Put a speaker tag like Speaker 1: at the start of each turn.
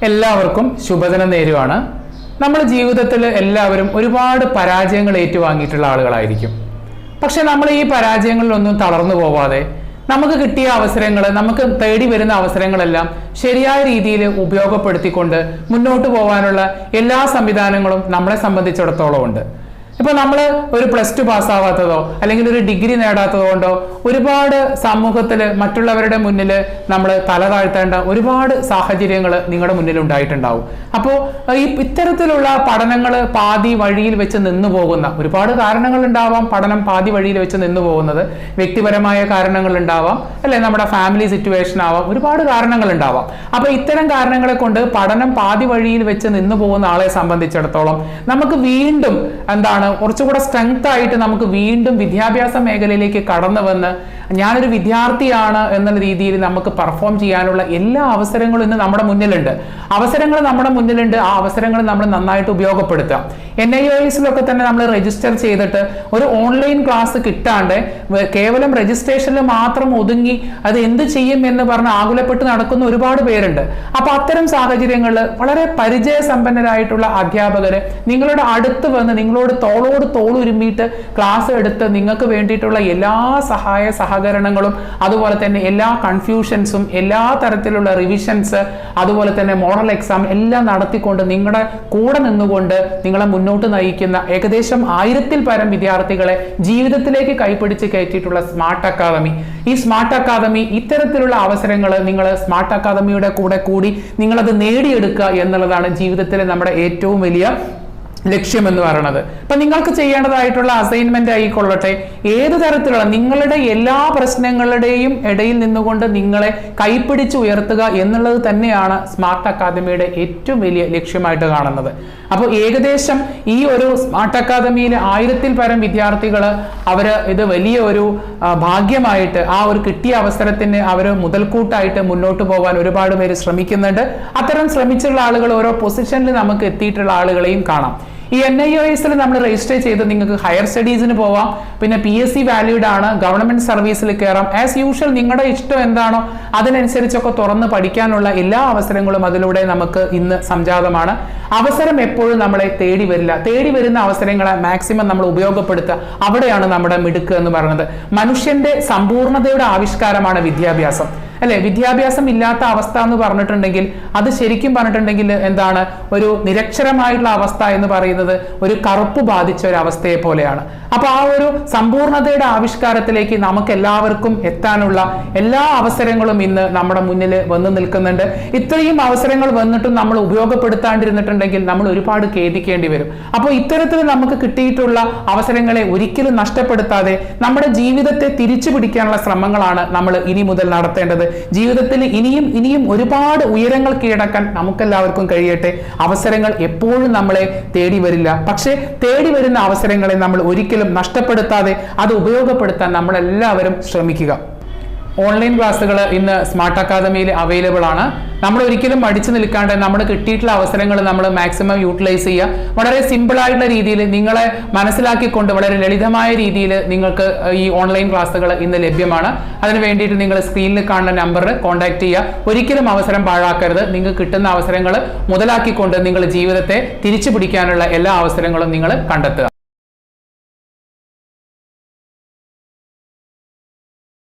Speaker 1: എല്ലാവർക്കും ശുഭദിനം നേരുവാണ്. നമ്മുടെ ജീവിതത്തിൽ എല്ലാവരും ഒരുപാട് പരാജയങ്ങൾ ഏറ്റുവാങ്ങിയിട്ടുള്ള ആളുകളായിരിക്കും. പക്ഷെ നമ്മൾ ഈ പരാജയങ്ങളിലൊന്നും തളർന്നു പോവാതെ നമുക്ക് കിട്ടിയ അവസരങ്ങൾ, നമുക്ക് തേടി വരുന്ന അവസരങ്ങളെല്ലാം ശരിയായ രീതിയിൽ ഉപയോഗപ്പെടുത്തിക്കൊണ്ട് മുന്നോട്ട് പോകാനുള്ള എല്ലാ സംവിധാനങ്ങളും നമ്മളെ സംബന്ധിച്ചിടത്തോളം ഉണ്ട്. ഇപ്പൊ നമ്മൾ ഒരു +2 പാസ്സാവാത്തതോ അല്ലെങ്കിൽ ഒരു ഡിഗ്രി നേടാത്തതോ കൊണ്ടോ ഒരുപാട് സമൂഹത്തിൽ മറ്റുള്ളവരുടെ മുന്നിൽ നമ്മൾ തല താഴ്ത്തേണ്ട ഒരുപാട് സാഹചര്യങ്ങൾ നിങ്ങളുടെ മുന്നിൽ ഉണ്ടായിട്ടുണ്ടാവും. അപ്പോൾ ഇത്തരത്തിലുള്ള പഠനങ്ങൾ പാതി വഴിയിൽ വെച്ച് നിന്നു പോകുന്ന ഒരുപാട് കാരണങ്ങൾ ഉണ്ടാവാം. പഠനം പാതി വഴിയിൽ വെച്ച് നിന്നു പോകുന്നത് വ്യക്തിപരമായ കാരണങ്ങൾ ഉണ്ടാവാം, അല്ലെ നമ്മുടെ ഫാമിലി സിറ്റുവേഷൻ ആവാം, ഒരുപാട് കാരണങ്ങൾ ഉണ്ടാവാം. അപ്പൊ ഇത്തരം കാരണങ്ങളെ കൊണ്ട് പഠനം പാതി വഴിയിൽ വെച്ച് നിന്നു പോകുന്ന ആളെ സംബന്ധിച്ചിടത്തോളം നമുക്ക് വീണ്ടും കുറച്ചുകൂടെ സ്ട്രെങ്ത് ആയിട്ട് നമുക്ക് വീണ്ടും വിദ്യാഭ്യാസ മേഖലയിലേക്ക് കടന്നു വന്ന് ഞാനൊരു വിദ്യാർത്ഥിയാണ് എന്നുള്ള രീതിയിൽ നമുക്ക് പെർഫോം ചെയ്യാനുള്ള എല്ലാ അവസരങ്ങളും ഇന്ന് നമ്മുടെ മുന്നിലുണ്ട്. അവസരങ്ങൾ നമ്മുടെ മുന്നിലുണ്ട്. ആ അവസരങ്ങൾ നമ്മൾ നന്നായിട്ട് ഉപയോഗപ്പെടുത്താം. NIOSലൊക്കെ തന്നെ നമ്മൾ രജിസ്റ്റർ ചെയ്തിട്ട് ഒരു ഓൺലൈൻ ക്ലാസ് കിട്ടാണ്ട് കേവലം രജിസ്ട്രേഷനിൽ മാത്രം ഒതുങ്ങി അത് എന്ത് ചെയ്യും എന്ന് പറഞ്ഞ് ആകുലപ്പെട്ട് നടക്കുന്ന ഒരുപാട് പേരുണ്ട്. അപ്പൊ അത്തരം സാഹചര്യങ്ങളിൽ വളരെ പരിചയസമ്പന്നരായിട്ടുള്ള അധ്യാപകര് നിങ്ങളുടെ അടുത്ത് വന്ന് നിങ്ങളോട് തോളോട് തോളുരുമ്മിയിട്ട് ക്ലാസ് എടുത്ത് നിങ്ങൾക്ക് വേണ്ടിയിട്ടുള്ള എല്ലാ സഹകരണങ്ങളും അതുപോലെ തന്നെ എല്ലാ കൺഫ്യൂഷൻസും എല്ലാ തരത്തിലുള്ള റിവിഷൻസ് അതുപോലെ തന്നെ മോഡൽ എക്സാം എല്ലാം നടത്തിക്കൊണ്ട് നിങ്ങളുടെ കൂടെ നിന്നുകൊണ്ട് നിങ്ങളെ മുന്നോട്ട് നയിക്കുന്ന ഏകദേശം 1000-ൽ പരം വിദ്യാർത്ഥികളെ ജീവിതത്തിലേക്ക് കൈപിടിച്ച് കയറ്റിയിട്ടുള്ള സ്മാർട്ട് അക്കാദമി. ഈ സ്മാർട്ട് അക്കാദമി ഇത്തരത്തിലുള്ള അവസരങ്ങൾ നിങ്ങൾ സ്മാർട്ട് അക്കാദമിയുടെ കൂടി നിങ്ങളത് നേടിയെടുക്കുക എന്നുള്ളതാണ് ജീവിതത്തിലെ നമ്മുടെ ഏറ്റവും വലിയ ലക്ഷ്യം എന്ന് പറയുന്നത്. ഇപ്പൊ നിങ്ങൾക്ക് ചെയ്യേണ്ടതായിട്ടുള്ള അസൈൻമെന്റ് ആയിക്കൊള്ളട്ടെ, ഏത് തരത്തിലുള്ള നിങ്ങളുടെ എല്ലാ പ്രശ്നങ്ങളുടെയും ഇടയിൽ നിന്നുകൊണ്ട് നിങ്ങളെ കൈപ്പിടിച്ച് ഉയർത്തുക എന്നുള്ളത് തന്നെയാണ് സ്മാർട്ട് അക്കാദമിയുടെ ഏറ്റവും വലിയ ലക്ഷ്യമായിട്ട് കാണുന്നത്. അപ്പോൾ ഏകദേശം ഈ ഒരു സ്മാർട്ട് അക്കാദമിയിൽ 1000-ൽ പരം വിദ്യാർത്ഥികൾ അവര് ഇത് വലിയ ഒരു ഭാഗ്യമായിട്ട് ആ ഒരു കിട്ടിയ അവസരത്തിന് അവര് മുതൽക്കൂട്ടായിട്ട് മുന്നോട്ട് പോകാൻ ഒരുപാട് പേര് ശ്രമിക്കുന്നുണ്ട്. അത്തരം ശ്രമിച്ചുള്ള ആളുകൾ ഓരോ പൊസിഷനിൽ നമുക്ക് എത്തിയിട്ടുള്ള ആളുകളെയും കാണാം. ഈ NIOSൽ നമ്മൾ രജിസ്റ്റർ ചെയ്ത് നിങ്ങൾക്ക് ഹയർ സ്റ്റഡീസിന് പോവാം. പിന്നെ PSC വാല്യൂഡ് ആണ്, ഗവൺമെന്റ് സർവീസിൽ കയറാം. ആസ് യൂഷ്വൽ നിങ്ങളുടെ ഇഷ്ടം എന്താണോ അതിനനുസരിച്ചൊക്കെ തുറന്ന് പഠിക്കാനുള്ള എല്ലാ അവസരങ്ങളും അതിലൂടെ നമുക്ക് ഇന്ന് സംജാതമാണ്. അവസരം എപ്പോഴും നമ്മളെ തേടി വരില്ല. തേടി വരുന്ന അവസരങ്ങളെ മാക്സിമം നമ്മൾ ഉപയോഗപ്പെടുത്തുക. അവിടെയാണ് നമ്മുടെ മിടുക്ക് എന്ന് പറയുന്നത്. മനുഷ്യന്റെ സമ്പൂർണ്ണതയുടെ ആവിഷ്കാരമാണ് വിദ്യാഭ്യാസം, അല്ലെ? വിദ്യാഭ്യാസം ഇല്ലാത്ത അവസ്ഥ എന്ന് പറഞ്ഞിട്ടുണ്ടെങ്കിൽ അത് ശരിക്കും പറഞ്ഞിട്ടുണ്ടെങ്കിൽ എന്താണ്, ഒരു നിരക്ഷരമായിട്ടുള്ള അവസ്ഥ എന്ന് പറയുന്നത് ഒരു കറുപ്പ് ബാധിച്ച ഒരു അവസ്ഥയെ പോലെയാണ്. അപ്പൊ ആ ഒരു സമ്പൂർണ്ണതയുടെ ആവിഷ്കാരത്തിലേക്ക് നമുക്ക് എല്ലാവർക്കും എത്താനുള്ള എല്ലാ അവസരങ്ങളും ഇന്ന് നമ്മുടെ മുന്നിൽ വന്നു നിൽക്കുന്നുണ്ട്. ഇത്രയും അവസരങ്ങൾ വന്നിട്ടും നമ്മൾ ഉപയോഗപ്പെടുത്താണ്ടിരുന്നിട്ടുണ്ടെങ്കിൽ നമ്മൾ ഒരുപാട് ഖേദിക്കേണ്ടി വരും. അപ്പോൾ ഇത്തരത്തിൽ നമുക്ക് കിട്ടിയിട്ടുള്ള അവസരങ്ങളെ ഒരിക്കലും നഷ്ടപ്പെടുത്താതെ നമ്മുടെ ജീവിതത്തെ തിരിച്ചു പിടിക്കാനുള്ള ശ്രമങ്ങളാണ് നമ്മൾ ഇനി മുതൽ നടത്തേണ്ടത്. ജീവിതത്തിൽ ഇനിയും ഒരുപാട് ഉയരങ്ങൾ കീഴടക്കാൻ നമുക്കെല്ലാവർക്കും കഴിയട്ടെ. അവസരങ്ങൾ എപ്പോഴും നമ്മളെ തേടി വരില്ല. പക്ഷേ തേടി വരുന്ന അവസരങ്ങളെ നമ്മൾ ഒരിക്കലും നഷ്ടപ്പെടുത്താതെ അത് ഉപയോഗപ്പെടുത്താൻ നമ്മളെല്ലാവരും ശ്രമിക്കുക. ഓൺലൈൻ ക്ലാസ്സുകൾ ഇന്ന് സ്മാർട്ട് അക്കാദമിയിൽ അവൈലബിൾ ആണ്. നമ്മൾ ഒരിക്കലും മടിച്ചു നിൽക്കാണ്ട് നമ്മൾ കിട്ടിയിട്ടുള്ള അവസരങ്ങൾ നമ്മൾ മാക്സിമം യൂട്ടിലൈസ് ചെയ്യുക. വളരെ സിമ്പിൾ ആയിട്ടുള്ള രീതിയിൽ നിങ്ങളെ മനസ്സിലാക്കിക്കൊണ്ട് വളരെ ലളിതമായ രീതിയിൽ നിങ്ങൾക്ക് ഈ ഓൺലൈൻ ക്ലാസ്സുകൾ ഇന്ന് ലഭ്യമാണ്. അതിന് വേണ്ടിയിട്ട് നിങ്ങൾ സ്ക്രീനിൽ കാണുന്ന നമ്പറിൽ കോൺടാക്ട് ചെയ്യുക. ഒരിക്കലും അവസരം പാഴാക്കരുത്. നിങ്ങൾക്ക് കിട്ടുന്ന അവസരങ്ങൾ മുതലാക്കിക്കൊണ്ട് നിങ്ങൾ ജീവിതത്തെ തിരിച്ചു പിടിക്കാനുള്ള എല്ലാ അവസരങ്ങളും നിങ്ങൾ കണ്ടെത്തുക.